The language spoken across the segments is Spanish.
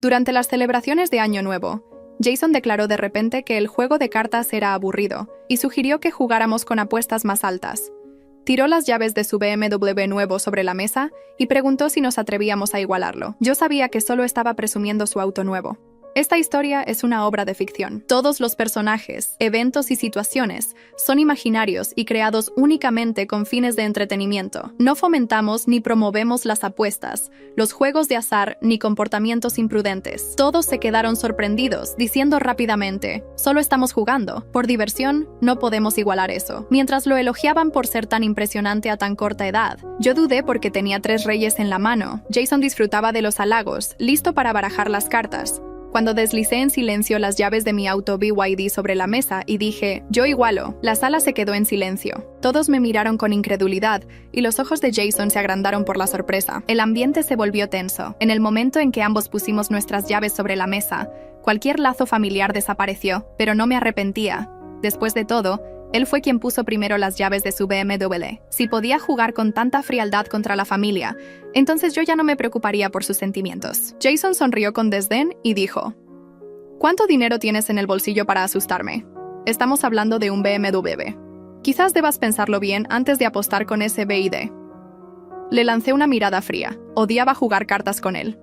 Durante las celebraciones de Año Nuevo, Jason declaró de repente que el juego de cartas era aburrido y sugirió que jugáramos con apuestas más altas. Tiró las llaves de su BMW nuevo sobre la mesa y preguntó si nos atrevíamos a igualarlo. Yo sabía que solo estaba presumiendo su auto nuevo. Esta historia es una obra de ficción. Todos los personajes, eventos y situaciones son imaginarios y creados únicamente con fines de entretenimiento. No fomentamos ni promovemos las apuestas, los juegos de azar ni comportamientos imprudentes. Todos se quedaron sorprendidos, diciendo rápidamente, solo estamos jugando. Por diversión, no podemos igualar eso. Mientras lo elogiaban por ser tan impresionante a tan corta edad, yo dudé porque tenía 3 reyes en la mano. Jason disfrutaba de los halagos, listo para barajar las cartas. Cuando deslicé en silencio las llaves de mi auto BYD sobre la mesa y dije, yo igualo, la sala se quedó en silencio. Todos me miraron con incredulidad y los ojos de Jason se agrandaron por la sorpresa. El ambiente se volvió tenso. En el momento en que ambos pusimos nuestras llaves sobre la mesa, cualquier lazo familiar desapareció, pero no me arrepentía. Después de todo, él fue quien puso primero las llaves de su BMW. Si podía jugar con tanta frialdad contra la familia, entonces yo ya no me preocuparía por sus sentimientos. Jason sonrió con desdén y dijo, ¿cuánto dinero tienes en el bolsillo para asustarme? Estamos hablando de un BMW. Quizás debas pensarlo bien antes de apostar con ese BID. Le lancé una mirada fría. Odiaba jugar cartas con él.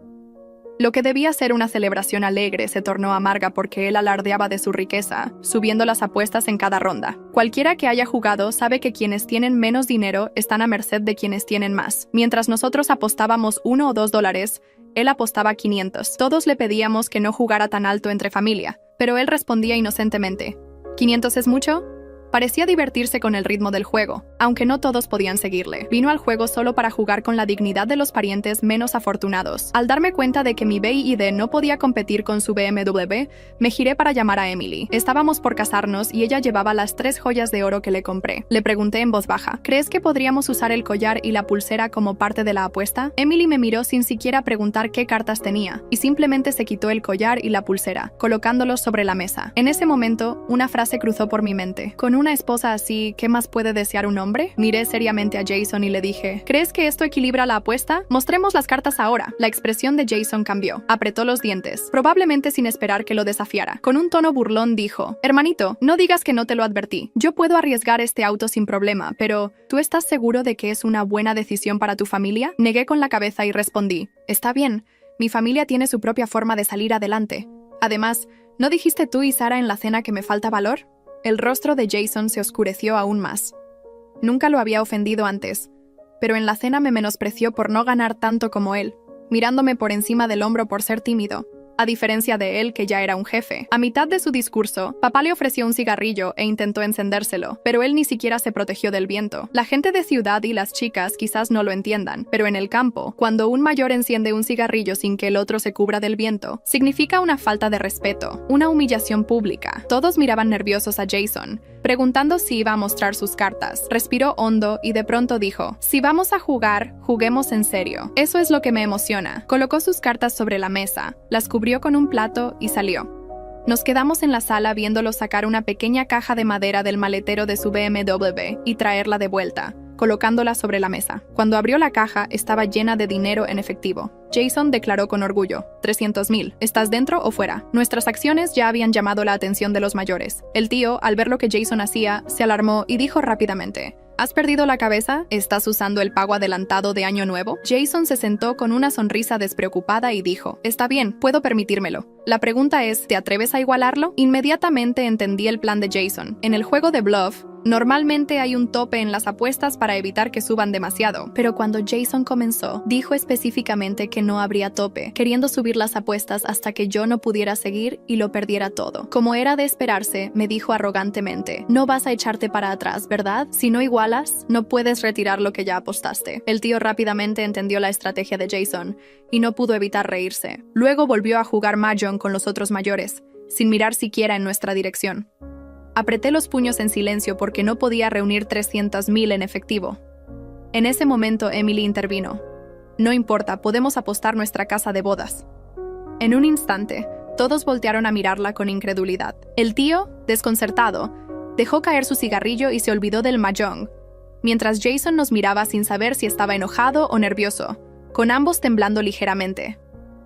Lo que debía ser una celebración alegre se tornó amarga porque él alardeaba de su riqueza, subiendo las apuestas en cada ronda. Cualquiera que haya jugado sabe que quienes tienen menos dinero están a merced de quienes tienen más. Mientras nosotros apostábamos $1 o $2, él apostaba 500. Todos le pedíamos que no jugara tan alto entre familia, pero él respondía inocentemente, ¿500 es mucho? Parecía divertirse con el ritmo del juego, aunque no todos podían seguirle. Vino al juego solo para jugar con la dignidad de los parientes menos afortunados. Al darme cuenta de que mi BID no podía competir con su BMW, me giré para llamar a Emily. Estábamos por casarnos y ella llevaba las 3 joyas de oro que le compré. Le pregunté en voz baja, ¿crees que podríamos usar el collar y la pulsera como parte de la apuesta? Emily me miró sin siquiera preguntar qué cartas tenía, y simplemente se quitó el collar y la pulsera, colocándolos sobre la mesa. En ese momento, una frase cruzó por mi mente. Con una esposa así, ¿qué más puede desear un hombre? Miré seriamente a Jason y le dije, ¿crees que esto equilibra la apuesta? Mostremos las cartas ahora. La expresión de Jason cambió. Apretó los dientes, probablemente sin esperar que lo desafiara. Con un tono burlón dijo, hermanito, no digas que no te lo advertí. Yo puedo arriesgar este auto sin problema, pero ¿tú estás seguro de que es una buena decisión para tu familia? Negué con la cabeza y respondí, está bien, mi familia tiene su propia forma de salir adelante. Además, ¿no dijiste tú y Sara en la cena que me falta valor? El rostro de Jason se oscureció aún más. Nunca lo había ofendido antes, pero en la cena me menospreció por no ganar tanto como él, mirándome por encima del hombro por ser tímido, a diferencia de él que ya era un jefe. A mitad de su discurso, papá le ofreció un cigarrillo e intentó encendérselo, pero él ni siquiera se protegió del viento. La gente de ciudad y las chicas quizás no lo entiendan, pero en el campo, cuando un mayor enciende un cigarrillo sin que el otro se cubra del viento, significa una falta de respeto, una humillación pública. Todos miraban nerviosos a Jason, preguntando si iba a mostrar sus cartas. Respiró hondo y de pronto dijo, si vamos a jugar, juguemos en serio. Eso es lo que me emociona. Colocó sus cartas sobre la mesa, las cubrió con un plato y salió. Nos quedamos en la sala viéndolo sacar una pequeña caja de madera del maletero de su BMW y traerla de vuelta, colocándola sobre la mesa. Cuando abrió la caja, estaba llena de dinero en efectivo. Jason declaró con orgullo, 300,000. ¿Estás dentro o fuera? Nuestras acciones ya habían llamado la atención de los mayores. El tío, al ver lo que Jason hacía, se alarmó y dijo rápidamente, ¿has perdido la cabeza? ¿Estás usando el pago adelantado de Año Nuevo? Jason se sentó con una sonrisa despreocupada y dijo, está bien, puedo permitírmelo. La pregunta es, ¿te atreves a igualarlo? Inmediatamente entendí el plan de Jason. En el juego de bluff, normalmente hay un tope en las apuestas para evitar que suban demasiado, pero cuando Jason comenzó, dijo específicamente que no habría tope, queriendo subir las apuestas hasta que yo no pudiera seguir y lo perdiera todo. Como era de esperarse, me dijo arrogantemente, no vas a echarte para atrás, ¿verdad? Si no igualas, no puedes retirar lo que ya apostaste. El tío rápidamente entendió la estrategia de Jason y no pudo evitar reírse. Luego volvió a jugar Mahjong con los otros mayores, sin mirar siquiera en nuestra dirección. Apreté los puños en silencio porque no podía reunir 300,000 en efectivo. En ese momento Emily intervino. No importa, podemos apostar nuestra casa de bodas. En un instante, todos voltearon a mirarla con incredulidad. El tío, desconcertado, dejó caer su cigarrillo y se olvidó del mahjong, mientras Jason nos miraba sin saber si estaba enojado o nervioso, con ambos temblando ligeramente.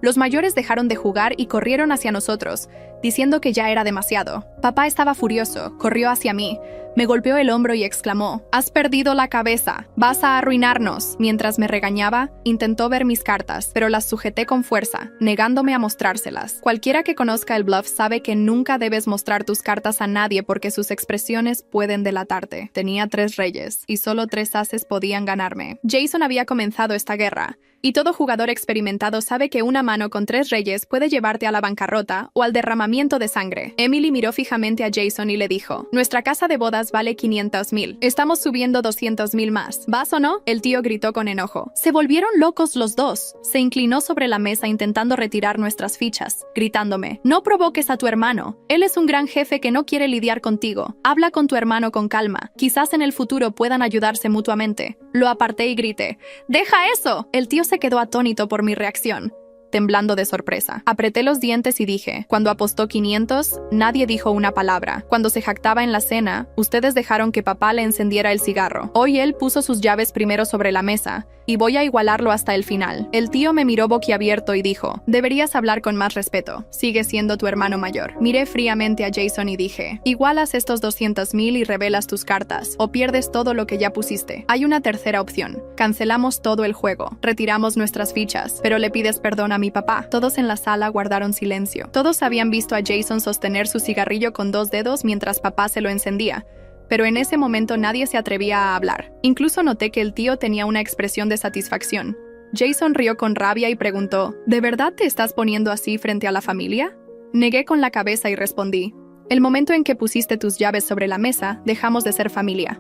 Los mayores dejaron de jugar y corrieron hacia nosotros, diciendo que ya era demasiado. Papá estaba furioso, corrió hacia mí, me golpeó el hombro y exclamó: «Has perdido la cabeza, vas a arruinarnos». Mientras me regañaba, intentó ver mis cartas, pero las sujeté con fuerza, negándome a mostrárselas. Cualquiera que conozca el bluff sabe que nunca debes mostrar tus cartas a nadie porque sus expresiones pueden delatarte. Tenía 3 reyes, y solo 3 ases podían ganarme. Jason había comenzado esta guerra, y todo jugador experimentado sabe que una mano con 3 reyes puede llevarte a la bancarrota o al derramamiento de sangre. Emily miró fijamente a Jason y le dijo: «Nuestra casa de bodas vale 500,000. Estamos subiendo 200,000 más. ¿Vas o no?». El tío gritó con enojo. Se volvieron locos los dos. Se inclinó sobre la mesa intentando retirar nuestras fichas, gritándome: «No provoques a tu hermano. Él es un gran jefe que no quiere lidiar contigo. Habla con tu hermano con calma. Quizás en el futuro puedan ayudarse mutuamente». Lo aparté y grité: «¡Deja eso!». El tío se quedó atónito por mi reacción, temblando de sorpresa. Apreté los dientes y dije: «Cuando apostó 500, nadie dijo una palabra. Cuando se jactaba en la cena, ustedes dejaron que papá le encendiera el cigarro. Hoy él puso sus llaves primero sobre la mesa, y voy a igualarlo hasta el final». El tío me miró boquiabierto y dijo: «Deberías hablar con más respeto. Sigue siendo tu hermano mayor». Miré fríamente a Jason y dije: «Igualas estos 200,000 y revelas tus cartas, o pierdes todo lo que ya pusiste. Hay una tercera opción. Cancelamos todo el juego. Retiramos nuestras fichas, pero le pides perdón a mi papá». Todos en la sala guardaron silencio. Todos habían visto a Jason sostener su cigarrillo con 2 dedos mientras papá se lo encendía, pero en ese momento nadie se atrevía a hablar. Incluso noté que el tío tenía una expresión de satisfacción. Jason rió con rabia y preguntó: «¿De verdad te estás poniendo así frente a la familia?». Negué con la cabeza y respondí: «El momento en que pusiste tus llaves sobre la mesa, dejamos de ser familia».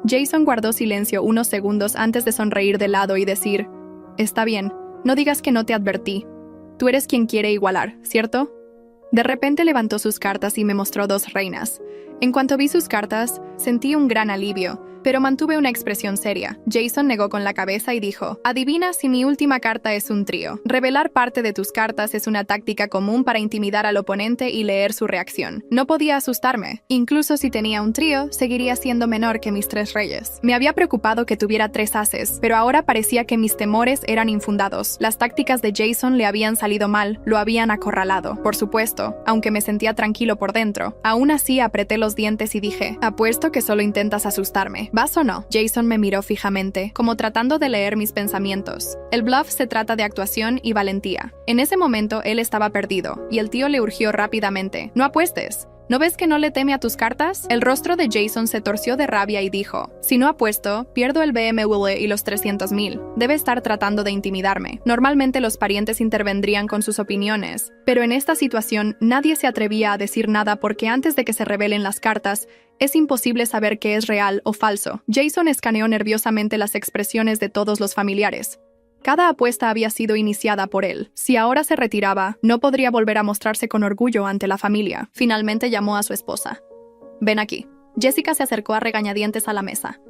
Jason guardó silencio unos segundos antes de sonreír de lado y decir: «Está bien, no digas que no te advertí. Tú eres quien quiere igualar, ¿cierto?». De repente levantó sus cartas y me mostró 2 reinas. En cuanto vi sus cartas, sentí un gran alivio, pero mantuve una expresión seria. Jason negó con la cabeza y dijo: «Adivina si mi última carta es un trío». Revelar parte de tus cartas es una táctica común para intimidar al oponente y leer su reacción. No podía asustarme. Incluso si tenía un trío, seguiría siendo menor que mis 3 reyes. Me había preocupado que tuviera 3 ases, pero ahora parecía que mis temores eran infundados. Las tácticas de Jason le habían salido mal, lo habían acorralado. Por supuesto, aunque me sentía tranquilo por dentro, aún así apreté los dientes y dije: «Apuesto que solo intentas asustarme. ¿Vas o no?». Jason me miró fijamente, como tratando de leer mis pensamientos. El bluff se trata de actuación y valentía. En ese momento él estaba perdido, y el tío le urgió rápidamente: «No apuestes. ¿No ves que no le teme a tus cartas?». El rostro de Jason se torció de rabia y dijo: «Si no apuesto, pierdo el BMW y los 300,000. Debe estar tratando de intimidarme». Normalmente los parientes intervendrían con sus opiniones, pero en esta situación nadie se atrevía a decir nada porque antes de que se revelen las cartas, es imposible saber qué es real o falso. Jason escaneó nerviosamente las expresiones de todos los familiares. Cada apuesta había sido iniciada por él. Si ahora se retiraba, no podría volver a mostrarse con orgullo ante la familia. Finalmente llamó a su esposa. «Ven aquí». Jessica se acercó a regañadientes a la mesa.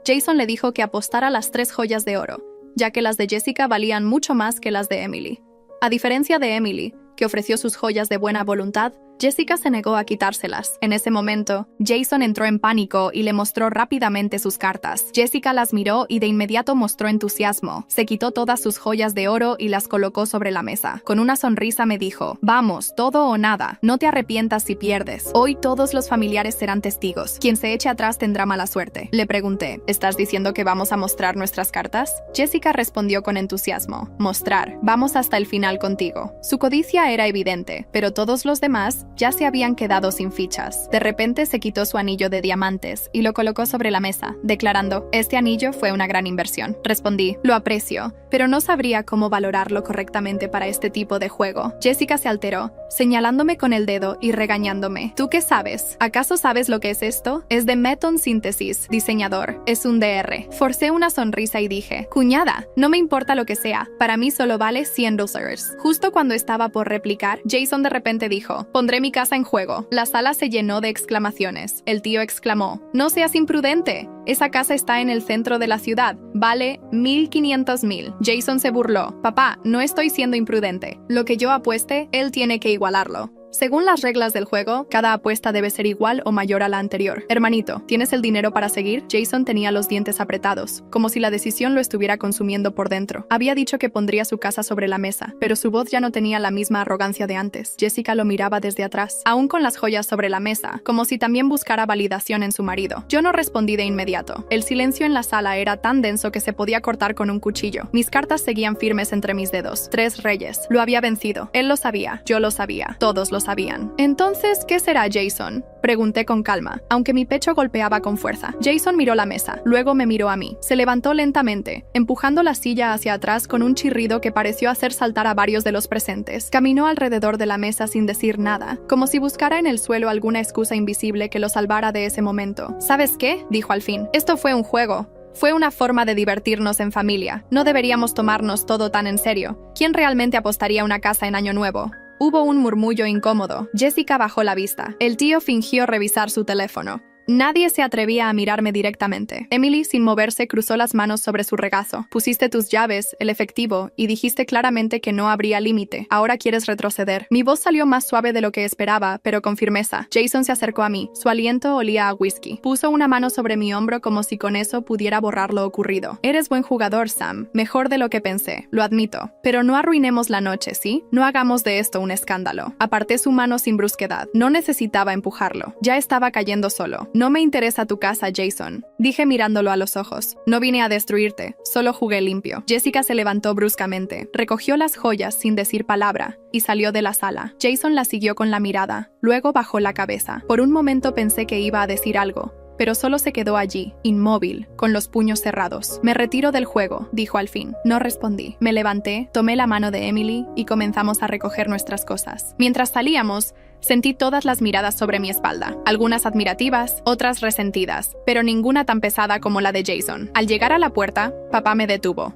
Jason le dijo que apostara las 3 joyas de oro, ya que las de Jessica valían mucho más que las de Emily. A diferencia de Emily, que ofreció sus joyas de buena voluntad, Jessica se negó a quitárselas. En ese momento, Jason entró en pánico y le mostró rápidamente sus cartas. Jessica las miró y de inmediato mostró entusiasmo. Se quitó todas sus joyas de oro y las colocó sobre la mesa. Con una sonrisa me dijo: «Vamos, todo o nada. No te arrepientas si pierdes. Hoy todos los familiares serán testigos. Quien se eche atrás tendrá mala suerte». Le pregunté: «¿Estás diciendo que vamos a mostrar nuestras cartas?». Jessica respondió con entusiasmo: «Mostrar. Vamos hasta el final contigo». Su codicia era evidente, pero todos los demás ya se habían quedado sin fichas. De repente se quitó su anillo de diamantes y lo colocó sobre la mesa, declarando: «Este anillo fue una gran inversión». Respondí: «Lo aprecio, pero no sabría cómo valorarlo correctamente para este tipo de juego». Jessica se alteró, señalándome con el dedo y regañándome: «¿Tú qué sabes? ¿Acaso sabes lo que es esto? Es de Meton Synthesis, diseñador. Es un DR». Forcé una sonrisa y dije: «Cuñada, no me importa lo que sea. Para mí solo vale $100. Justo cuando estaba por replicar, Jason de repente dijo: «Pondré mi casa en juego». La sala se llenó de exclamaciones. El tío exclamó: «No seas imprudente. Esa casa está en el centro de la ciudad. Vale 1,500,000. Jason se burló: «Papá, no estoy siendo imprudente. Lo que yo apueste, él tiene que igualarlo». Según las reglas del juego, cada apuesta debe ser igual o mayor a la anterior. Hermanito, ¿tienes el dinero para seguir? Jason tenía los dientes apretados, como si la decisión lo estuviera consumiendo por dentro. Había dicho que pondría su casa sobre la mesa, pero su voz ya no tenía la misma arrogancia de antes. Jessica lo miraba desde atrás, aún con las joyas sobre la mesa, como si también buscara validación en su marido. Yo no respondí de inmediato. El silencio en la sala era tan denso que se podía cortar con un cuchillo. Mis cartas seguían firmes entre mis dedos. 3 reyes. Lo había vencido. Él lo sabía. Yo lo sabía. Todos lo sabían. Entonces, ¿qué será, Jason? Pregunté con calma, aunque mi pecho golpeaba con fuerza. Jason miró la mesa, luego me miró a mí. Se levantó lentamente, empujando la silla hacia atrás con un chirrido que pareció hacer saltar a varios de los presentes. Caminó alrededor de la mesa sin decir nada, como si buscara en el suelo alguna excusa invisible que lo salvara de ese momento. ¿Sabes qué?, dijo al fin. Esto fue un juego. Fue una forma de divertirnos en familia. No deberíamos tomarnos todo tan en serio. ¿Quién realmente apostaría una casa en Año Nuevo? Hubo un murmullo incómodo. Jessica bajó la vista. El tío fingió revisar su teléfono. Nadie se atrevía a mirarme directamente. Emily, sin moverse, cruzó las manos sobre su regazo. Pusiste tus llaves, el efectivo, y dijiste claramente que no habría límite. Ahora quieres retroceder. Mi voz salió más suave de lo que esperaba, pero con firmeza. Jason se acercó a mí. Su aliento olía a whisky. Puso una mano sobre mi hombro como si con eso pudiera borrar lo ocurrido. Eres buen jugador, Sam. Mejor de lo que pensé. Lo admito. Pero no arruinemos la noche, ¿sí? No hagamos de esto un escándalo. Aparté su mano sin brusquedad. No necesitaba empujarlo. Ya estaba cayendo solo. No me interesa tu casa, Jason, dije mirándolo a los ojos. No vine a destruirte, solo jugué limpio. Jessica se levantó bruscamente, recogió las joyas sin decir palabra y salió de la sala. Jason la siguió con la mirada, luego bajó la cabeza. Por un momento pensé que iba a decir algo, pero solo se quedó allí, inmóvil, con los puños cerrados. Me retiro del juego, dijo al fin. No respondí. Me levanté, tomé la mano de Emily y comenzamos a recoger nuestras cosas. Mientras salíamos, sentí todas las miradas sobre mi espalda, algunas admirativas, otras resentidas, pero ninguna tan pesada como la de Jason. Al llegar a la puerta, papá me detuvo.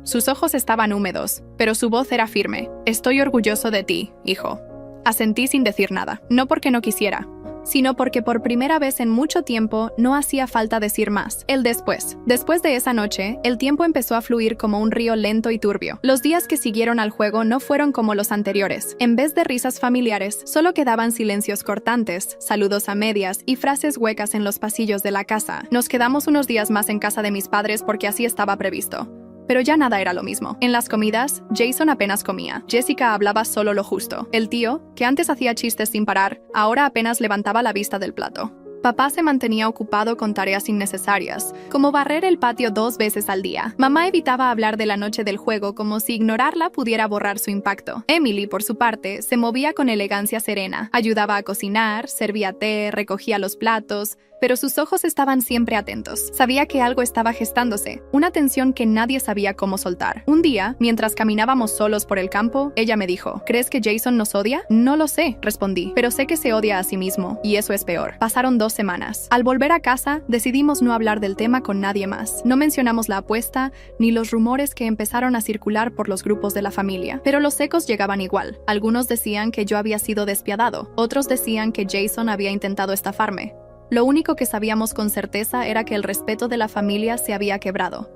Sus ojos estaban húmedos, pero su voz era firme. Estoy orgulloso de ti, hijo. Asentí sin decir nada, no porque no quisiera, sino porque por primera vez en mucho tiempo no hacía falta decir más. El después. Después de esa noche, el tiempo empezó a fluir como un río lento y turbio. Los días que siguieron al juego no fueron como los anteriores. En vez de risas familiares, solo quedaban silencios cortantes, saludos a medias y frases huecas en los pasillos de la casa. Nos quedamos unos días más en casa de mis padres porque así estaba previsto. Pero ya nada era lo mismo. En las comidas, Jason apenas comía. Jessica hablaba solo lo justo. El tío, que antes hacía chistes sin parar, ahora apenas levantaba la vista del plato. Papá se mantenía ocupado con tareas innecesarias, como barrer el patio 2 veces al día. Mamá evitaba hablar de la noche del juego como si ignorarla pudiera borrar su impacto. Emily, por su parte, se movía con elegancia serena. Ayudaba a cocinar, servía té, recogía los platos, pero sus ojos estaban siempre atentos. Sabía que algo estaba gestándose, una tensión que nadie sabía cómo soltar. Un día, mientras caminábamos solos por el campo, ella me dijo, ¿crees que Jason nos odia? No lo sé, respondí, pero sé que se odia a sí mismo, y eso es peor. Pasaron 2 semanas. Al volver a casa, decidimos no hablar del tema con nadie más. No mencionamos la apuesta, ni los rumores que empezaron a circular por los grupos de la familia. Pero los ecos llegaban igual. Algunos decían que yo había sido despiadado, otros decían que Jason había intentado estafarme. Lo único que sabíamos con certeza era que el respeto de la familia se había quebrado.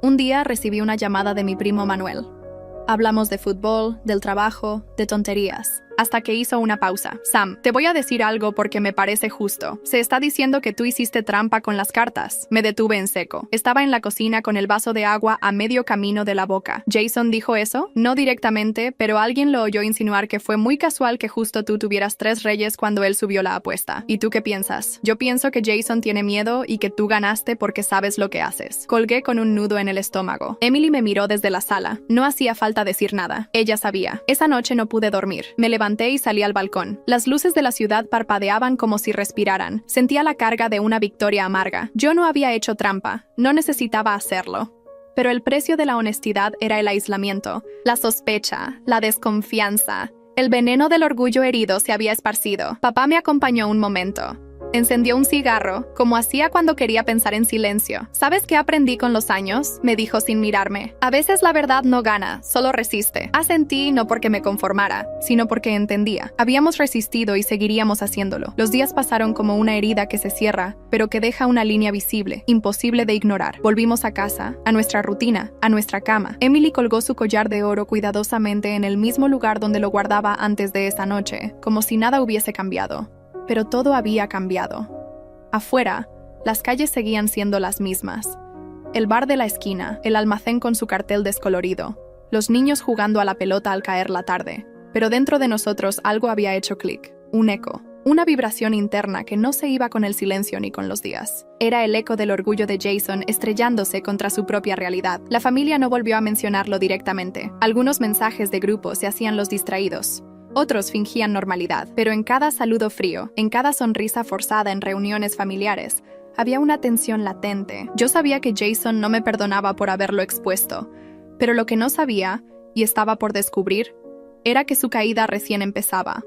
Un día recibí una llamada de mi primo Manuel. Hablamos de fútbol, del trabajo, de tonterías. Hasta que hizo una pausa. Sam, te voy a decir algo porque me parece justo. Se está diciendo que tú hiciste trampa con las cartas. Me detuve en seco. Estaba en la cocina con el vaso de agua a medio camino de la boca. ¿Jason dijo eso? No directamente, pero alguien lo oyó insinuar que fue muy casual que justo tú tuvieras 3 reyes cuando él subió la apuesta. ¿Y tú qué piensas? Yo pienso que Jason tiene miedo y que tú ganaste porque sabes lo que haces. Colgué con un nudo en el estómago. Emily me miró desde la sala. No hacía falta decir nada. Ella sabía. Esa noche no pude dormir. Me levanté y salí al balcón. Las luces de la ciudad parpadeaban como si respiraran. Sentía la carga de una victoria amarga. Yo no había hecho trampa. No necesitaba hacerlo. Pero el precio de la honestidad era el aislamiento, la sospecha, la desconfianza. El veneno del orgullo herido se había esparcido. Papá me acompañó un momento. Encendió un cigarro, como hacía cuando quería pensar en silencio. ¿Sabes qué aprendí con los años?, me dijo sin mirarme. A veces la verdad no gana, solo resiste. Asentí no porque me conformara, sino porque entendía. Habíamos resistido y seguiríamos haciéndolo. Los días pasaron como una herida que se cierra, pero que deja una línea visible, imposible de ignorar. Volvimos a casa, a nuestra rutina, a nuestra cama. Emily colgó su collar de oro cuidadosamente en el mismo lugar donde lo guardaba antes de esa noche, como si nada hubiese cambiado. Pero todo había cambiado. Afuera, las calles seguían siendo las mismas. El bar de la esquina, el almacén con su cartel descolorido, los niños jugando a la pelota al caer la tarde. Pero dentro de nosotros algo había hecho clic, un eco. Una vibración interna que no se iba con el silencio ni con los días. Era el eco del orgullo de Jason estrellándose contra su propia realidad. La familia no volvió a mencionarlo directamente. Algunos mensajes de grupo se hacían los distraídos. Otros fingían normalidad. Pero en cada saludo frío, en cada sonrisa forzada en reuniones familiares, había una tensión latente. Yo sabía que Jason no me perdonaba por haberlo expuesto. Pero lo que no sabía, y estaba por descubrir, era que su caída recién empezaba.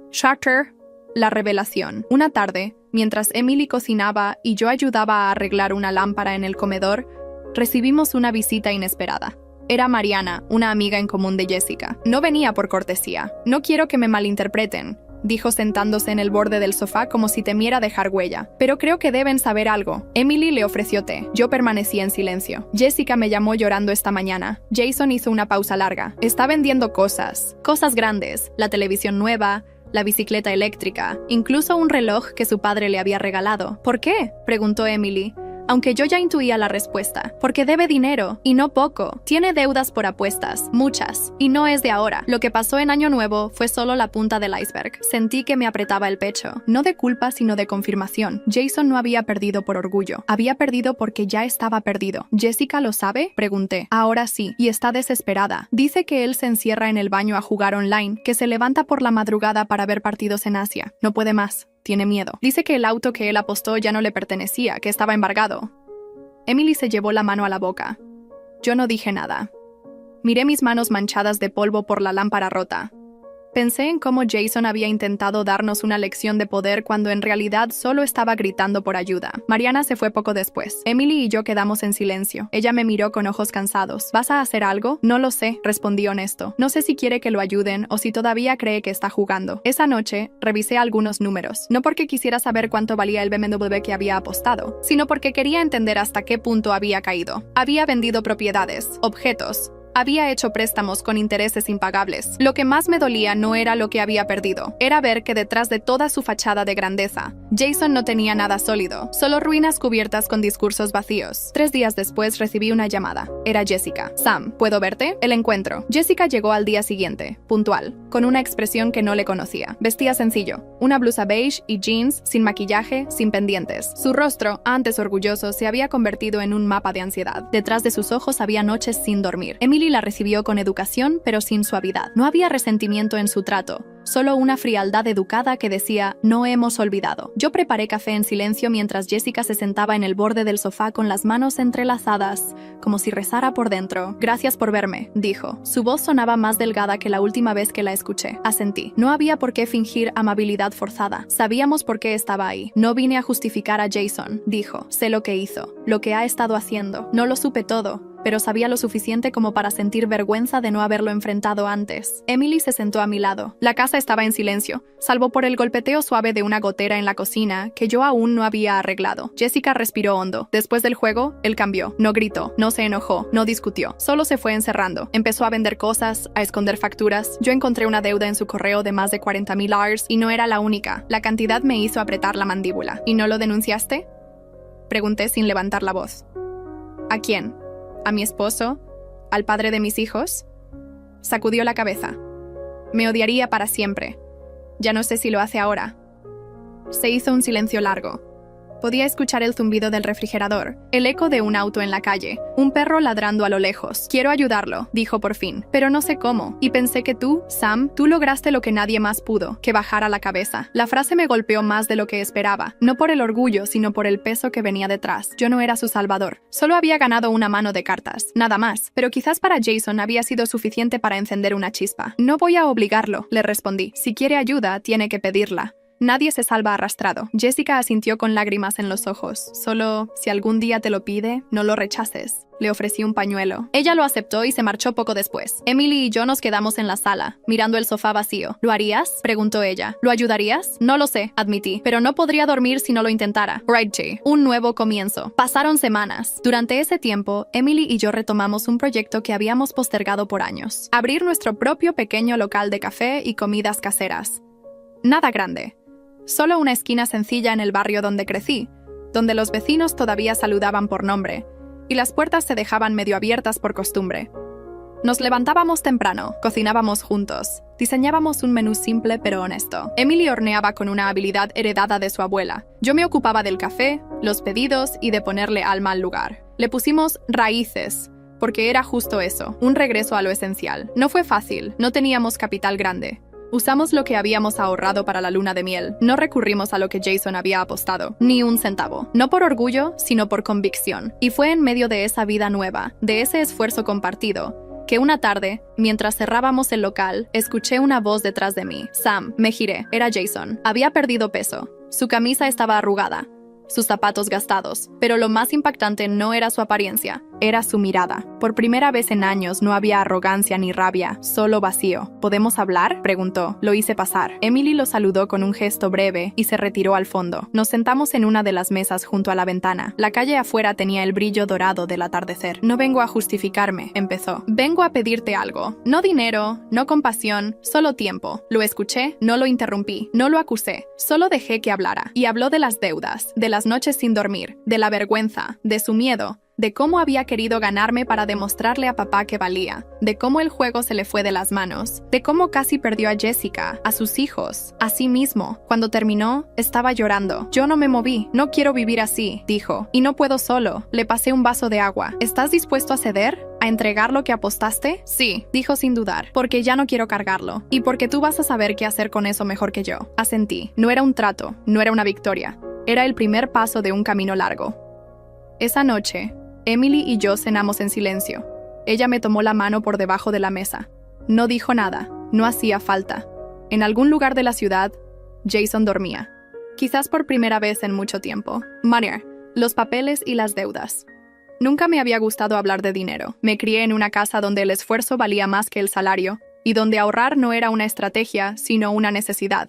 Charter. La revelación. Una tarde, mientras Emily cocinaba y yo ayudaba a arreglar una lámpara en el comedor, recibimos una visita inesperada. Era Mariana, una amiga en común de Jessica. No venía por cortesía. No quiero que me malinterpreten, dijo sentándose en el borde del sofá como si temiera dejar huella. Pero creo que deben saber algo. Emily le ofreció té. Yo permanecí en silencio. Jessica me llamó llorando esta mañana. Jason hizo una pausa larga. Está vendiendo cosas grandes. La televisión nueva, la bicicleta eléctrica, incluso un reloj que su padre le había regalado. ¿Por qué?, preguntó Emily, aunque yo ya intuía la respuesta. Porque debe dinero, y no poco. Tiene deudas por apuestas, muchas, y no es de ahora. Lo que pasó en Año Nuevo fue solo la punta del iceberg. Sentí que me apretaba el pecho, no de culpa sino de confirmación. Jason no había perdido por orgullo, había perdido porque ya estaba perdido. ¿Jessica lo sabe?, pregunté. Ahora sí, y está desesperada. Dice que él se encierra en el baño a jugar online, que se levanta por la madrugada para ver partidos en Asia. No puede más. Tiene miedo. Dice que el auto que él apostó ya no le pertenecía, que estaba embargado. Emily se llevó la mano a la boca. Yo no dije nada. Miré mis manos manchadas de polvo por la lámpara rota. Pensé en cómo Jason había intentado darnos una lección de poder cuando en realidad solo estaba gritando por ayuda. Mariana se fue poco después. Emily y yo quedamos en silencio. Ella me miró con ojos cansados. ¿Vas a hacer algo? No lo sé, respondí honesto. No sé si quiere que lo ayuden o si todavía cree que está jugando. Esa noche, revisé algunos números. No porque quisiera saber cuánto valía el BMW que había apostado, sino porque quería entender hasta qué punto había caído. Había vendido propiedades, objetos. Había hecho préstamos con intereses impagables. Lo que más me dolía no era lo que había perdido, era ver que detrás de toda su fachada de grandeza, Jason no tenía nada sólido, solo ruinas cubiertas con discursos vacíos. 3 días después recibí una llamada. Era Jessica. Sam, ¿puedo verte? El encuentro. Jessica llegó al día siguiente, puntual, con una expresión que no le conocía. Vestía sencillo, una blusa beige y jeans, sin maquillaje, sin pendientes. Su rostro, antes orgulloso, se había convertido en un mapa de ansiedad. Detrás de sus ojos había noches sin dormir. Emily la recibió con educación, pero sin suavidad. No había resentimiento en su trato, solo una frialdad educada que decía, no hemos olvidado. Yo preparé café en silencio mientras Jessica se sentaba en el borde del sofá con las manos entrelazadas, como si rezara por dentro. Gracias por verme, dijo. Su voz sonaba más delgada que la última vez que la escuché. Asentí. No había por qué fingir amabilidad forzada. Sabíamos por qué estaba ahí. No vine a justificar a Jason, dijo. Sé lo que hizo, lo que ha estado haciendo. No lo supe todo, pero sabía lo suficiente como para sentir vergüenza de no haberlo enfrentado antes. Emily se sentó a mi lado. La casa estaba en silencio, salvo por el golpeteo suave de una gotera en la cocina que yo aún no había arreglado. Jessica respiró hondo. Después del juego, él cambió. No gritó, no se enojó, no discutió. Solo se fue encerrando. Empezó a vender cosas, a esconder facturas. Yo encontré una deuda en su correo de más de $40,000 y no era la única. La cantidad me hizo apretar la mandíbula. ¿Y no lo denunciaste?, pregunté sin levantar la voz. ¿A quién? ¿A mi esposo? ¿Al padre de mis hijos? Sacudió la cabeza. Me odiaría para siempre. Ya no sé si lo hace ahora. Se hizo un silencio largo. Podía escuchar el zumbido del refrigerador, el eco de un auto en la calle, un perro ladrando a lo lejos. Quiero ayudarlo, dijo por fin, pero no sé cómo. Y pensé que tú, Sam, tú lograste lo que nadie más pudo, que bajara la cabeza. La frase me golpeó más de lo que esperaba, no por el orgullo, sino por el peso que venía detrás. Yo no era su salvador. Solo había ganado una mano de cartas, nada más. Pero quizás para Jason había sido suficiente para encender una chispa. No voy a obligarlo, le respondí. Si quiere ayuda, tiene que pedirla. Nadie se salva arrastrado. Jessica asintió con lágrimas en los ojos. Solo, si algún día te lo pide, no lo rechaces. Le ofrecí un pañuelo. Ella lo aceptó y se marchó poco después. Emily y yo nos quedamos en la sala, mirando el sofá vacío. ¿Lo harías?, preguntó ella. ¿Lo ayudarías? No lo sé, admití, pero no podría dormir si no lo intentara. Right, Jay. Un nuevo comienzo. Pasaron semanas. Durante ese tiempo, Emily y yo retomamos un proyecto que habíamos postergado por años. Abrir nuestro propio pequeño local de café y comidas caseras. Nada grande. Solo una esquina sencilla en el barrio donde crecí, donde los vecinos todavía saludaban por nombre, y las puertas se dejaban medio abiertas por costumbre. Nos levantábamos temprano, cocinábamos juntos, diseñábamos un menú simple pero honesto. Emily horneaba con una habilidad heredada de su abuela. Yo me ocupaba del café, los pedidos y de ponerle alma al lugar. Le pusimos raíces, porque era justo eso, un regreso a lo esencial. No fue fácil, no teníamos capital grande. Usamos lo que habíamos ahorrado para la luna de miel. No recurrimos a lo que Jason había apostado, ni un centavo. No por orgullo, sino por convicción. Y fue en medio de esa vida nueva, de ese esfuerzo compartido, que una tarde, mientras cerrábamos el local, escuché una voz detrás de mí. Sam, me giré. Era Jason. Había perdido peso. Su camisa estaba arrugada, sus zapatos gastados, pero lo más impactante no era su apariencia, era su mirada. Por primera vez en años no había arrogancia ni rabia, solo vacío. ¿Podemos hablar?, preguntó. Lo hice pasar. Emily lo saludó con un gesto breve y se retiró al fondo. Nos sentamos en una de las mesas junto a la ventana. La calle afuera tenía el brillo dorado del atardecer. No vengo a justificarme, empezó. Vengo a pedirte algo. No dinero, no compasión, solo tiempo. Lo escuché, no lo interrumpí, no lo acusé, solo dejé que hablara. Y habló de las deudas, de las noches sin dormir, de la vergüenza, de su miedo, de cómo había querido ganarme para demostrarle a papá que valía, de cómo el juego se le fue de las manos, de cómo casi perdió a Jessica, a sus hijos, a sí mismo. Cuando terminó, estaba llorando. Yo no me moví, no quiero vivir así, dijo, y no puedo solo. Le pasé un vaso de agua. ¿Estás dispuesto a ceder? ¿A entregar lo que apostaste? Sí, dijo sin dudar, porque ya no quiero cargarlo, y porque tú vas a saber qué hacer con eso mejor que yo. Asentí. No era un trato, no era una victoria. Era el primer paso de un camino largo. Esa noche, Emily y yo cenamos en silencio. Ella me tomó la mano por debajo de la mesa. No dijo nada, no hacía falta. En algún lugar de la ciudad, Jason dormía. Quizás por primera vez en mucho tiempo. Money, los papeles y las deudas. Nunca me había gustado hablar de dinero. Me crié en una casa donde el esfuerzo valía más que el salario, y donde ahorrar no era una estrategia, sino una necesidad.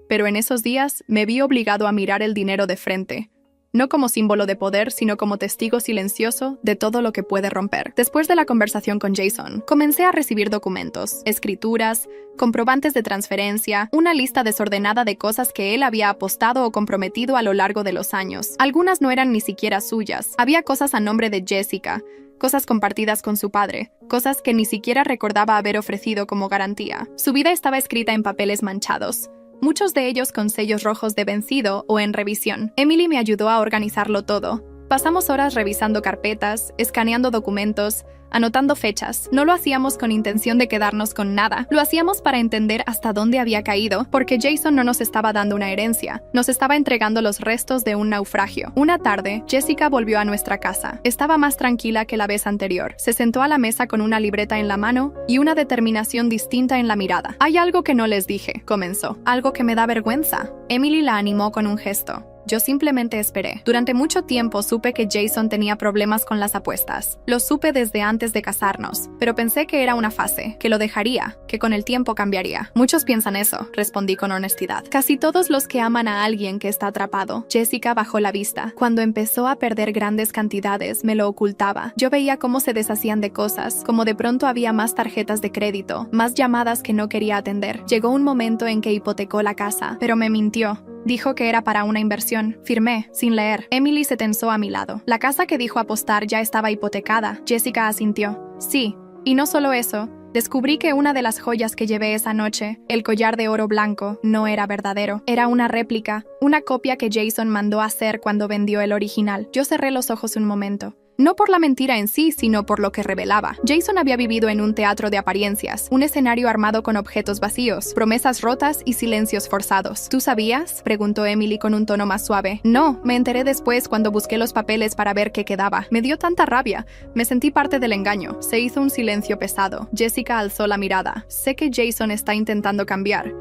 Pero en esos días me vi obligado a mirar el dinero de frente. No como símbolo de poder, sino como testigo silencioso de todo lo que puede romper. Después de la conversación con Jason, comencé a recibir documentos, escrituras, comprobantes de transferencia, una lista desordenada de cosas que él había apostado o comprometido a lo largo de los años. Algunas no eran ni siquiera suyas. Había cosas a nombre de Jessica, cosas compartidas con su padre, cosas que ni siquiera recordaba haber ofrecido como garantía. Su vida estaba escrita en papeles manchados, muchos de ellos con sellos rojos de vencido o en revisión. Emily me ayudó a organizarlo todo. Pasamos horas revisando carpetas, escaneando documentos, anotando fechas. No lo hacíamos con intención de quedarnos con nada. Lo hacíamos para entender hasta dónde había caído, porque Jason no nos estaba dando una herencia. Nos estaba entregando los restos de un naufragio. Una tarde, Jessica volvió a nuestra casa. Estaba más tranquila que la vez anterior. Se sentó a la mesa con una libreta en la mano y una determinación distinta en la mirada. «Hay algo que no les dije», comenzó. «Algo que me da vergüenza». Emily la animó con un gesto. Yo simplemente esperé. Durante mucho tiempo supe que Jason tenía problemas con las apuestas. Lo supe desde antes de casarnos, pero pensé que era una fase, que lo dejaría, que con el tiempo cambiaría. Muchos piensan eso, respondí con honestidad. Casi todos los que aman a alguien que está atrapado. Jessica bajó la vista. Cuando empezó a perder grandes cantidades, me lo ocultaba. Yo veía cómo se deshacían de cosas, como de pronto había más tarjetas de crédito, más llamadas que no quería atender. Llegó un momento en que hipotecó la casa, pero me mintió. Dijo que era para una inversión. Firmé, sin leer. Emily se tensó a mi lado. La casa que dijo apostar ya estaba hipotecada. Jessica asintió. Sí, y no solo eso. Descubrí que una de las joyas que llevé esa noche, el collar de oro blanco, no era verdadero. Era una réplica, una copia que Jason mandó hacer cuando vendió el original. Yo cerré los ojos un momento. No por la mentira en sí, sino por lo que revelaba. Jason había vivido en un teatro de apariencias, un escenario armado con objetos vacíos, promesas rotas y silencios forzados. ¿Tú sabías?, preguntó Emily con un tono más suave. No, me enteré después cuando busqué los papeles para ver qué quedaba. Me dio tanta rabia. Me sentí parte del engaño. Se hizo un silencio pesado. Jessica alzó la mirada. Sé que Jason está intentando cambiar,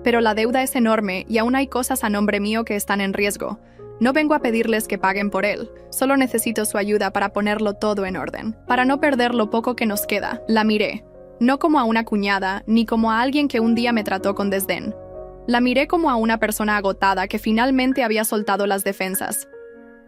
pero la deuda es enorme y aún hay cosas a nombre mío que están en riesgo. No vengo a pedirles que paguen por él, solo necesito su ayuda para ponerlo todo en orden, para no perder lo poco que nos queda. La miré, no como a una cuñada, ni como a alguien que un día me trató con desdén. La miré como a una persona agotada que finalmente había soltado las defensas.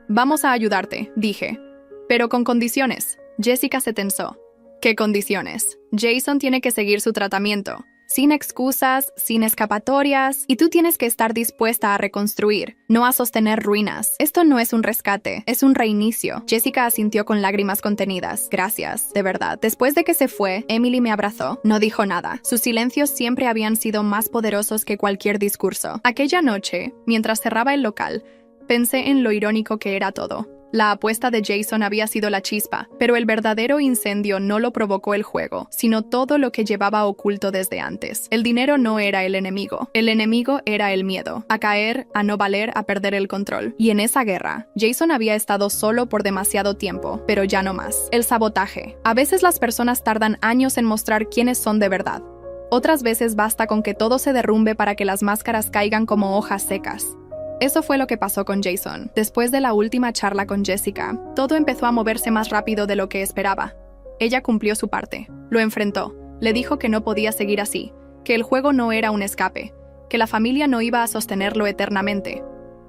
Vamos a ayudarte, dije, pero con condiciones. Jessica se tensó. ¿Qué condiciones? Jason tiene que seguir su tratamiento. Sin excusas, sin escapatorias, y tú tienes que estar dispuesta a reconstruir, no a sostener ruinas. Esto no es un rescate, es un reinicio. Jessica asintió con lágrimas contenidas. Gracias, de verdad. Después de que se fue, Emily me abrazó. No dijo nada. Sus silencios siempre habían sido más poderosos que cualquier discurso. Aquella noche, mientras cerraba el local, pensé en lo irónico que era todo. La apuesta de Jason había sido la chispa, pero el verdadero incendio no lo provocó el juego, sino todo lo que llevaba oculto desde antes. El dinero no era el enemigo era el miedo, a caer, a no valer, a perder el control. Y en esa guerra, Jason había estado solo por demasiado tiempo, pero ya no más. El sabotaje. A veces las personas tardan años en mostrar quiénes son de verdad. Otras veces basta con que todo se derrumbe para que las máscaras caigan como hojas secas. Eso fue lo que pasó con Jason. Después de la última charla con Jessica, todo empezó a moverse más rápido de lo que esperaba. Ella cumplió su parte. Lo enfrentó. Le dijo que no podía seguir así, que el juego no era un escape, que la familia no iba a sostenerlo eternamente.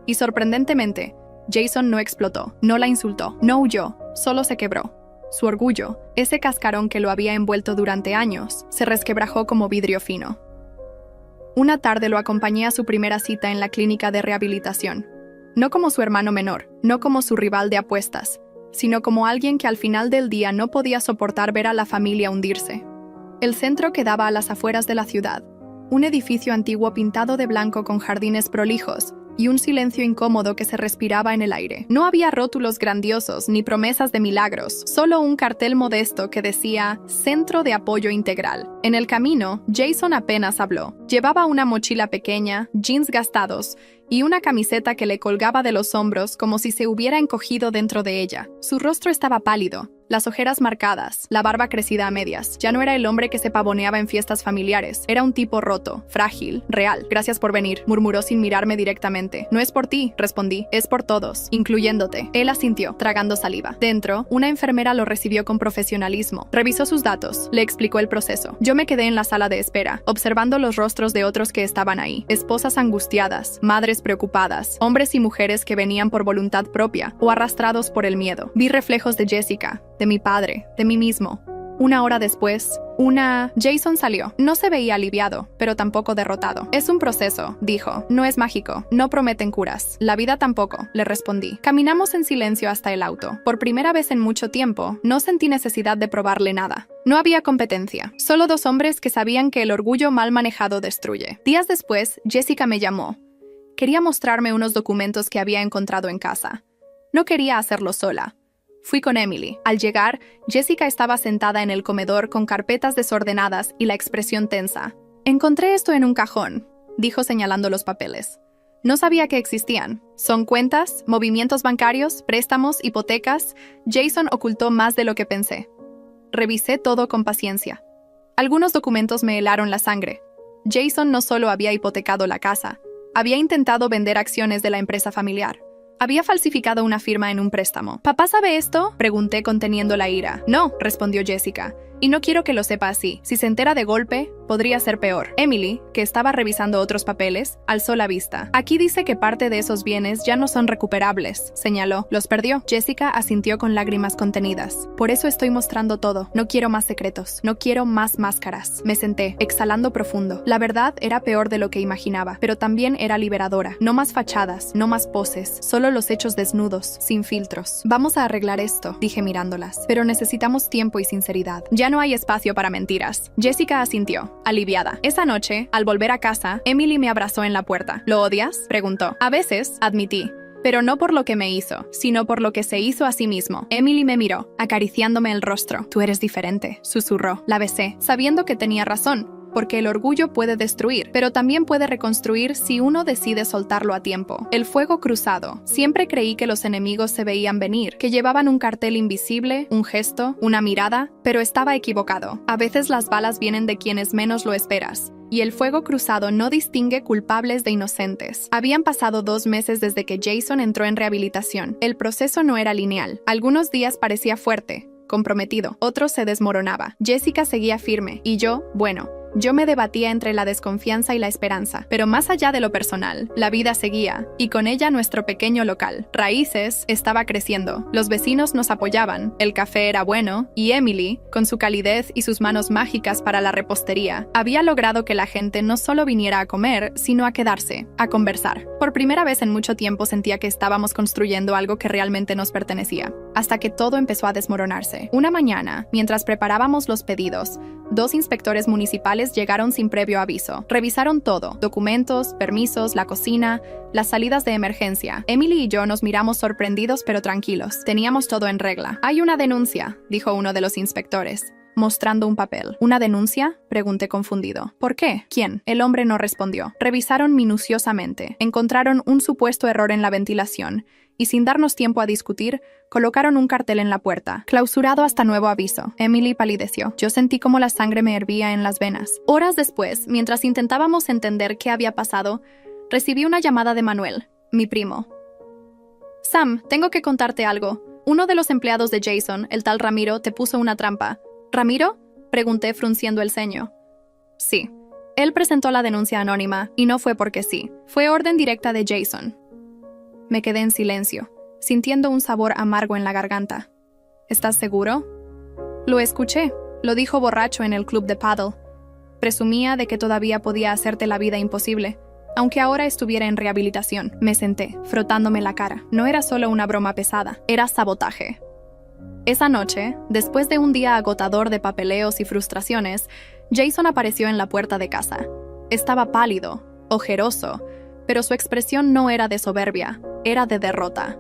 Y sorprendentemente, Jason no explotó, no la insultó, no huyó, solo se quebró. Su orgullo, ese cascarón que lo había envuelto durante años, se resquebrajó como vidrio fino. Una tarde lo acompañé a su primera cita en la clínica de rehabilitación. No como su hermano menor, no como su rival de apuestas, sino como alguien que al final del día no podía soportar ver a la familia hundirse. El centro quedaba a las afueras de la ciudad, un edificio antiguo pintado de blanco con jardines prolijos y un silencio incómodo que se respiraba en el aire. No había rótulos grandiosos ni promesas de milagros, solo un cartel modesto que decía Centro de Apoyo Integral. En el camino, Jason apenas habló. Llevaba una mochila pequeña, jeans gastados y una camiseta que le colgaba de los hombros como si se hubiera encogido dentro de ella. Su rostro estaba pálido, las ojeras marcadas, la barba crecida a medias. Ya no era el hombre que se pavoneaba en fiestas familiares. Era un tipo roto, frágil, real. Gracias por venir, murmuró sin mirarme directamente. No es por ti, respondí. Es por todos, incluyéndote. Él asintió, tragando saliva. Dentro, una enfermera lo recibió con profesionalismo. Revisó sus datos, le explicó el proceso. Yo me quedé en la sala de espera, observando los rostros de otros que estaban ahí. Esposas angustiadas, madres preocupadas, hombres y mujeres que venían por voluntad propia o arrastrados por el miedo. Vi reflejos de Jessica, de mi padre, de mí mismo. Una hora después, Jason salió. No se veía aliviado, pero tampoco derrotado. Es un proceso, dijo. No es mágico. No prometen curas. La vida tampoco, le respondí. Caminamos en silencio hasta el auto. Por primera vez en mucho tiempo, no sentí necesidad de probarle nada. No había competencia. Solo dos hombres que sabían que el orgullo mal manejado destruye. Días después, Jessica me llamó. Quería mostrarme unos documentos que había encontrado en casa. No quería hacerlo sola. Fui con Emily. Al llegar, Jessica estaba sentada en el comedor con carpetas desordenadas y la expresión tensa. Encontré esto en un cajón, dijo señalando los papeles. No sabía que existían. ¿Son cuentas, movimientos bancarios, préstamos, hipotecas? Jason ocultó más de lo que pensé. Revisé todo con paciencia. Algunos documentos me helaron la sangre. Jason no solo había hipotecado la casa, había intentado vender acciones de la empresa familiar. Había falsificado una firma en un préstamo. ¿Papá sabe esto?, pregunté conteniendo la ira. No, respondió Jessica. Y no quiero que lo sepa así. Si se entera de golpe, podría ser peor. Emily, que estaba revisando otros papeles, alzó la vista. Aquí dice que parte de esos bienes ya no son recuperables, señaló. Los perdió. Jessica asintió con lágrimas contenidas. Por eso estoy mostrando todo. No quiero más secretos. No quiero más máscaras. Me senté, exhalando profundo. La verdad era peor de lo que imaginaba, pero también era liberadora. No más fachadas, no más poses, solo los hechos desnudos, sin filtros. Vamos a arreglar esto, dije mirándolas. Pero necesitamos tiempo y sinceridad. Ya no hay espacio para mentiras. Jessica asintió, aliviada. Esa noche, al volver a casa, Emily me abrazó en la puerta. ¿Lo odias?, preguntó. A veces, admití. Pero no por lo que me hizo, sino por lo que se hizo a sí mismo. Emily me miró, acariciándome el rostro. Tú eres diferente, susurró. La besé, sabiendo que tenía razón. porque el orgullo puede destruir, pero también puede reconstruir si uno decide soltarlo a tiempo. El fuego cruzado. Siempre creí que los enemigos se veían venir, que llevaban un cartel invisible, un gesto, una mirada, pero estaba equivocado. A veces las balas vienen de quienes menos lo esperas. Y el fuego cruzado no distingue culpables de inocentes. Habían pasado 2 meses desde que Jason entró en rehabilitación. El proceso no era lineal. Algunos días parecía fuerte, comprometido, otros se desmoronaba. Jessica seguía firme, y yo me debatía entre la desconfianza y la esperanza. Pero más allá de lo personal, la vida seguía, y con ella nuestro pequeño local. Raíces estaba creciendo, los vecinos nos apoyaban, el café era bueno, y Emily, con su calidez y sus manos mágicas para la repostería, había logrado que la gente no solo viniera a comer, sino a quedarse, a conversar. Por primera vez en mucho tiempo sentía que estábamos construyendo algo que realmente nos pertenecía, hasta que todo empezó a desmoronarse. Una mañana, mientras preparábamos los pedidos, 2 inspectores municipales llegaron sin previo aviso. Revisaron todo: documentos, permisos, la cocina, las salidas de emergencia. Emily y yo nos miramos sorprendidos pero tranquilos. Teníamos todo en regla. «Hay una denuncia», dijo uno de los inspectores, mostrando un papel. «¿Una denuncia?», pregunté confundido. «¿Por qué? ¿Quién?». El hombre no respondió. Revisaron minuciosamente. Encontraron un supuesto error en la ventilación y, sin darnos tiempo a discutir, colocaron un cartel en la puerta: «Clausurado hasta nuevo aviso». Emily palideció. Yo sentí como la sangre me hervía en las venas. Horas después, mientras intentábamos entender qué había pasado, recibí una llamada de Manuel, mi primo. «Sam, tengo que contarte algo. Uno de los empleados de Jason, el tal Ramiro, te puso una trampa». «¿Ramiro?», pregunté frunciendo el ceño. «Sí. Él presentó la denuncia anónima, y no fue porque sí. Fue orden directa de Jason». Me quedé en silencio, sintiendo un sabor amargo en la garganta. «¿Estás seguro?». «Lo escuché», lo dijo borracho en el club de paddle. «Presumía de que todavía podía hacerte la vida imposible, aunque ahora estuviera en rehabilitación». Me senté, frotándome la cara. No era solo una broma pesada, era sabotaje. Esa noche, después de un día agotador de papeleos y frustraciones, Jason apareció en la puerta de casa. Estaba pálido, ojeroso, pero su expresión no era de soberbia, era de derrota.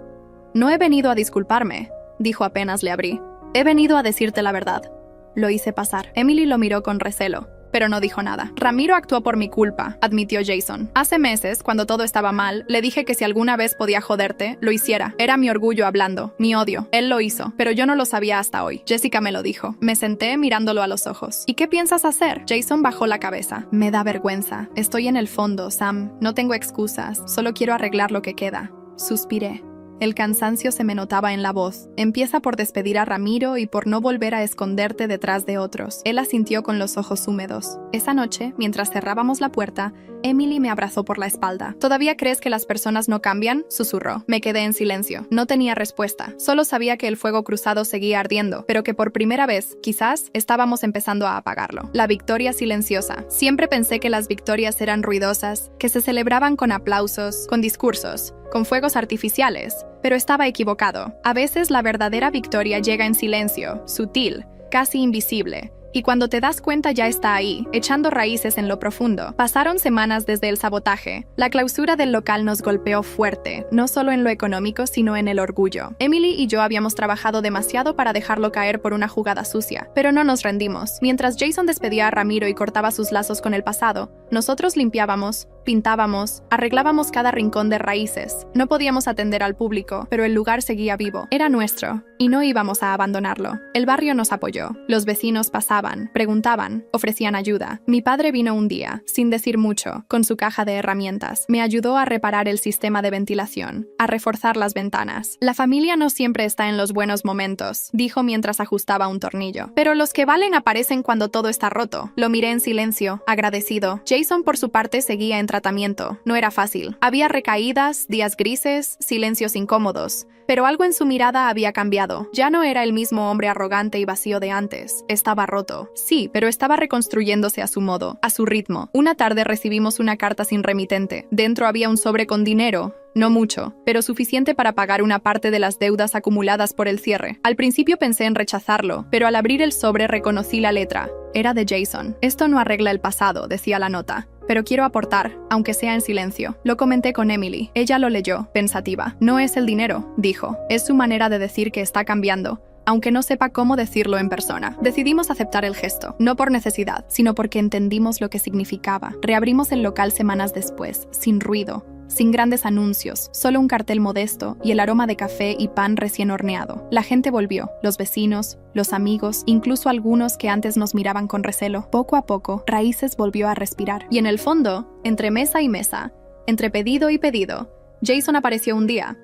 «No he venido a disculparme», dijo apenas le abrí. «He venido a decirte la verdad». Lo hice pasar. Emily lo miró con recelo, pero no dijo nada. «Ramiro actuó por mi culpa», admitió Jason. «Hace meses, cuando todo estaba mal, le dije que si alguna vez podía joderte, lo hiciera. Era mi orgullo hablando, mi odio. Él lo hizo, pero yo no lo sabía hasta hoy. Jessica me lo dijo». Me senté mirándolo a los ojos. «¿Y qué piensas hacer?». Jason bajó la cabeza. «Me da vergüenza. Estoy en el fondo, Sam. No tengo excusas. Solo quiero arreglar lo que queda». Suspiré. El cansancio se me notaba en la voz. «Empieza por despedir a Ramiro y por no volver a esconderte detrás de otros». Él asintió con los ojos húmedos. Esa noche, mientras cerrábamos la puerta, Emily me abrazó por la espalda. «¿Todavía crees que las personas no cambian?», susurró. Me quedé en silencio. No tenía respuesta. Solo sabía que el fuego cruzado seguía ardiendo, pero que por primera vez, quizás, estábamos empezando a apagarlo. La victoria silenciosa. Siempre pensé que las victorias eran ruidosas, que se celebraban con aplausos, con discursos, con fuegos artificiales, pero estaba equivocado. A veces la verdadera victoria llega en silencio, sutil, casi invisible, y cuando te das cuenta ya está ahí, echando raíces en lo profundo. Pasaron semanas desde el sabotaje. La clausura del local nos golpeó fuerte, no solo en lo económico, sino en el orgullo. Emily y yo habíamos trabajado demasiado para dejarlo caer por una jugada sucia, pero no nos rendimos. Mientras Jason despedía a Ramiro y cortaba sus lazos con el pasado, nosotros limpiábamos, pintábamos, arreglábamos cada rincón de raíces. No podíamos atender al público, pero el lugar seguía vivo. Era nuestro, y no íbamos a abandonarlo. El barrio nos apoyó. Los vecinos pasaban, preguntaban, ofrecían ayuda. Mi padre vino un día, sin decir mucho, con su caja de herramientas. Me ayudó a reparar el sistema de ventilación, a reforzar las ventanas. «La familia no siempre está en los buenos momentos», dijo mientras ajustaba un tornillo. «Pero los que valen aparecen cuando todo está roto». Lo miré en silencio, agradecido. Jason, por su parte, seguía en tratamiento. No era fácil. Había recaídas, días grises, silencios incómodos. Pero algo en su mirada había cambiado. Ya no era el mismo hombre arrogante y vacío de antes. Estaba roto. Sí, pero estaba reconstruyéndose a su modo, a su ritmo. Una tarde recibimos una carta sin remitente. Dentro había un sobre con dinero. No mucho, pero suficiente para pagar una parte de las deudas acumuladas por el cierre. Al principio pensé en rechazarlo, pero al abrir el sobre reconocí la letra. Era de Jason. «Esto no arregla el pasado», decía la nota, «pero quiero aportar, aunque sea en silencio». Lo comenté con Emily. Ella lo leyó, pensativa. «No es el dinero», dijo. «Es su manera de decir que está cambiando. aunque no sepa cómo decirlo en persona. Decidimos aceptar el gesto, no por necesidad, sino porque entendimos lo que significaba. Reabrimos el local semanas después, sin ruido, sin grandes anuncios, solo un cartel modesto y el aroma de café y pan recién horneado. La gente volvió, los vecinos, los amigos, incluso algunos que antes nos miraban con recelo. Poco a poco, Raíces volvió a respirar. Y en el fondo, entre mesa y mesa, entre pedido y pedido, Jason apareció un día.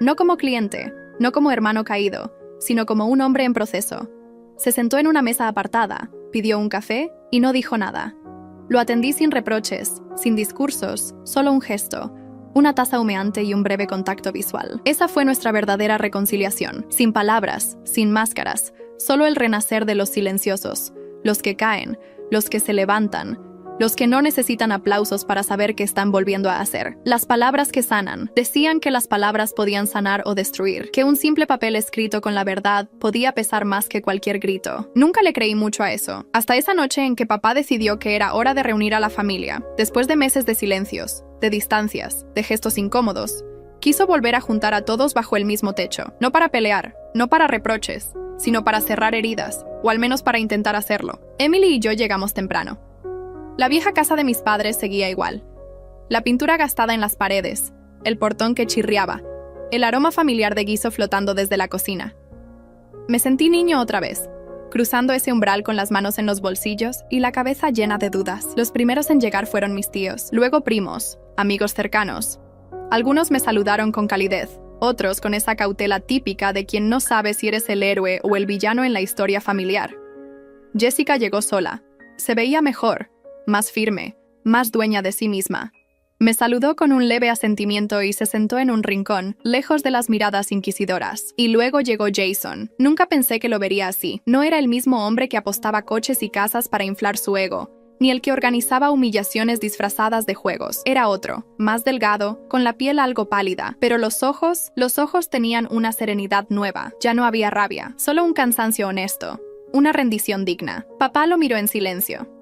No como cliente, no como hermano caído, sino como un hombre en proceso. Se sentó en una mesa apartada, pidió un café y no dijo nada. Lo atendí sin reproches, sin discursos, solo un gesto, una taza humeante y un breve contacto visual. Esa fue nuestra verdadera reconciliación, sin palabras, sin máscaras, solo el renacer de los silenciosos, los que caen, los que se levantan, los que no necesitan aplausos para saber que están volviendo a hacer. Las palabras que sanan. Decían que las palabras podían sanar o destruir, que un simple papel escrito con la verdad podía pesar más que cualquier grito. Nunca le creí mucho a eso, hasta esa noche en que papá decidió que era hora de reunir a la familia. Después de meses de silencios, de distancias, de gestos incómodos, quiso volver a juntar a todos bajo el mismo techo. No para pelear, no para reproches, sino para cerrar heridas, o al menos para intentar hacerlo. Emily y yo llegamos temprano. La vieja casa de mis padres seguía igual. La pintura gastada en las paredes, el portón que chirriaba, el aroma familiar de guiso flotando desde la cocina. Me sentí niño otra vez, cruzando ese umbral con las manos en los bolsillos y la cabeza llena de dudas. Los primeros en llegar fueron mis tíos, luego primos, amigos cercanos. Algunos me saludaron con calidez, otros con esa cautela típica de quien no sabe si eres el héroe o el villano en la historia familiar. Jessica llegó sola. Se veía mejor, más firme, más dueña de sí misma. Me saludó con un leve asentimiento y se sentó en un rincón, lejos de las miradas inquisidoras. Y luego llegó Jason. Nunca pensé que lo vería así. No era el mismo hombre que apostaba coches y casas para inflar su ego, ni el que organizaba humillaciones disfrazadas de juegos. Era otro, más delgado, con la piel algo pálida, pero los ojos tenían una serenidad nueva. Ya no había rabia, solo un cansancio honesto, una rendición digna. Papá lo miró en silencio.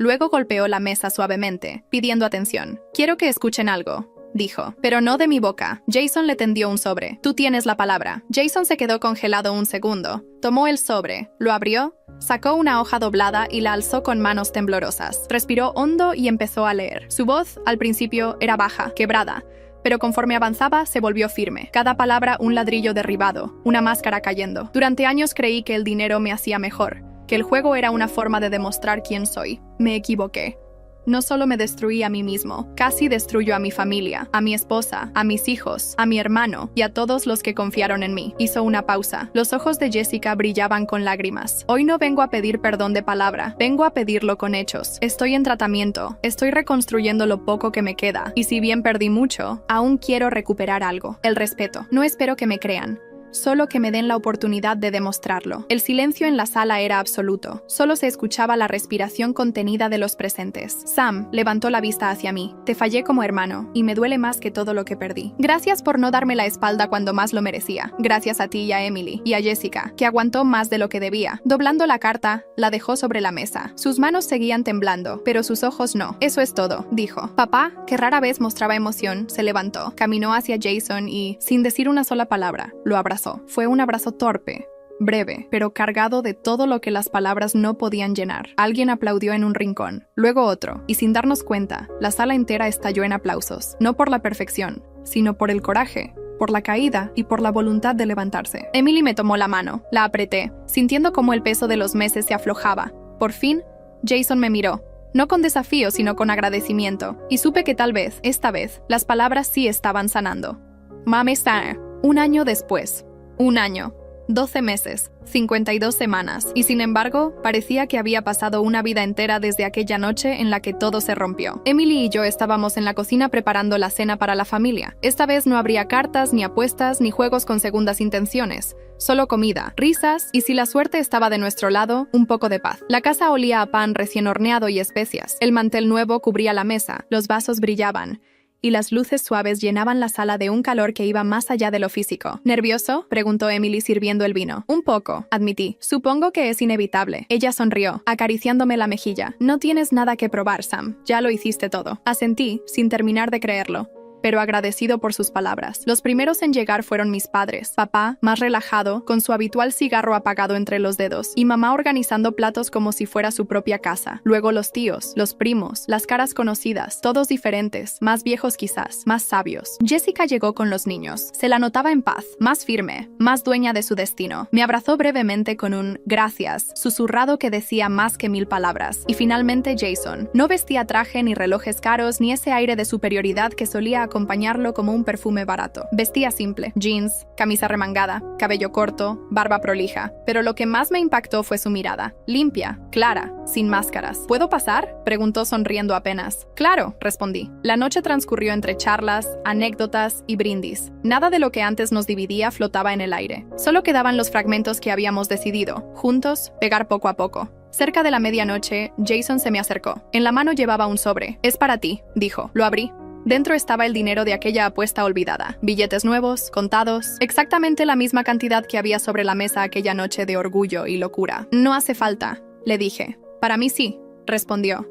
Luego golpeó la mesa suavemente, pidiendo atención. «Quiero que escuchen algo», dijo, «pero no de mi boca». Jason le tendió un sobre. «Tú tienes la palabra». Jason se quedó congelado un segundo. Tomó el sobre, lo abrió, sacó una hoja doblada y la alzó con manos temblorosas. Respiró hondo y empezó a leer. Su voz, al principio, era baja, quebrada, pero conforme avanzaba, se volvió firme. Cada palabra un ladrillo derribado, una máscara cayendo. Durante años creí que el dinero me hacía mejor, que el juego era una forma de demostrar quién soy. Me equivoqué. No solo me destruí a mí mismo, casi destruyó a mi familia, a mi esposa, a mis hijos, a mi hermano y a todos los que confiaron en mí. Hizo una pausa. Los ojos de Jessica brillaban con lágrimas. Hoy no vengo a pedir perdón de palabra, vengo a pedirlo con hechos. Estoy en tratamiento, estoy reconstruyendo lo poco que me queda, y si bien perdí mucho, aún quiero recuperar algo. El respeto. No espero que me crean, solo que me den la oportunidad de demostrarlo. El silencio en la sala era absoluto. Solo se escuchaba la respiración contenida de los presentes. Sam levantó la vista hacia mí. «Te fallé como hermano, y me duele más que todo lo que perdí. Gracias por no darme la espalda cuando más lo merecía. Gracias a ti y a Emily, y a Jessica, que aguantó más de lo que debía». Doblando la carta, la dejó sobre la mesa. Sus manos seguían temblando, pero sus ojos no. «Eso es todo», dijo. Papá, que rara vez mostraba emoción, se levantó, caminó hacia Jason y, sin decir una sola palabra, lo abrazó. Fue un abrazo torpe, breve, pero cargado de todo lo que las palabras no podían llenar. Alguien aplaudió en un rincón, luego otro, y sin darnos cuenta, la sala entera estalló en aplausos, no por la perfección, sino por el coraje, por la caída y por la voluntad de levantarse. Emily me tomó la mano, la apreté, sintiendo cómo el peso de los meses se aflojaba. Por fin, Jason me miró. No con desafío, sino con agradecimiento, y supe que tal vez, esta vez, las palabras sí estaban sanando. Mame sana. Un año después. Un año, 12 meses, 52 semanas, y sin embargo, parecía que había pasado una vida entera desde aquella noche en la que todo se rompió. Emily y yo estábamos en la cocina preparando la cena para la familia. Esta vez no habría cartas, ni apuestas, ni juegos con segundas intenciones. Solo comida, risas y, si la suerte estaba de nuestro lado, un poco de paz. La casa olía a pan recién horneado y especias. El mantel nuevo cubría la mesa, los vasos brillaban, y las luces suaves llenaban la sala de un calor que iba más allá de lo físico. ¿Nervioso?, preguntó Emily sirviendo el vino. Un poco, admití. Supongo que es inevitable. Ella sonrió, acariciándome la mejilla. No tienes nada que probar, Sam. Ya lo hiciste todo. Asentí, sin terminar de creerlo. pero agradecido por sus palabras. Los primeros en llegar fueron mis padres, papá, más relajado, con su habitual cigarro apagado entre los dedos, y mamá organizando platos como si fuera su propia casa. Luego los tíos, los primos, las caras conocidas, todos diferentes, más viejos quizás, más sabios. Jessica llegó con los niños. Se la notaba en paz, más firme, más dueña de su destino. Me abrazó brevemente con un «gracias», susurrado que decía más que 1000 palabras. Y finalmente Jason. No vestía traje ni relojes caros ni ese aire de superioridad que solía acompañarlo como un perfume barato. Vestía simple, jeans, camisa remangada, cabello corto, barba prolija. Pero lo que más me impactó fue su mirada. Limpia, clara, sin máscaras. ¿Puedo pasar?, preguntó sonriendo apenas. «Claro», respondí. La noche transcurrió entre charlas, anécdotas y brindis. Nada de lo que antes nos dividía flotaba en el aire. Solo quedaban los fragmentos que habíamos decidido, juntos, pegar poco a poco. Cerca de la medianoche, Jason se me acercó. En la mano llevaba un sobre. «Es para ti», dijo. Lo abrí. Dentro estaba el dinero de aquella apuesta olvidada. Billetes nuevos, contados, exactamente la misma cantidad que había sobre la mesa aquella noche de orgullo y locura. «No hace falta», le dije. «Para mí sí», respondió.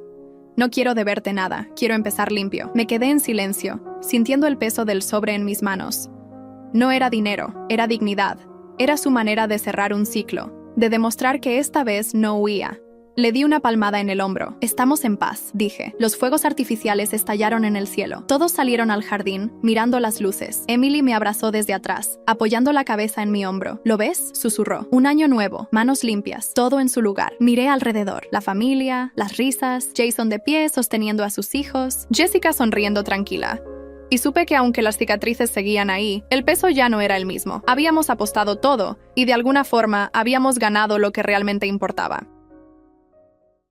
«No quiero deberte nada, quiero empezar limpio». Me quedé en silencio, sintiendo el peso del sobre en mis manos. No era dinero, era dignidad. Era su manera de cerrar un ciclo, de demostrar que esta vez no huía. Le di una palmada en el hombro. «Estamos en paz», dije. Los fuegos artificiales estallaron en el cielo. Todos salieron al jardín, mirando las luces. Emily me abrazó desde atrás, apoyando la cabeza en mi hombro. «¿Lo ves?», susurró. «Un año nuevo, manos limpias, todo en su lugar». Miré alrededor. La familia, las risas, Jason de pie sosteniendo a sus hijos, Jessica sonriendo tranquila. Y supe que aunque las cicatrices seguían ahí, el peso ya no era el mismo. Habíamos apostado todo, y de alguna forma habíamos ganado lo que realmente importaba.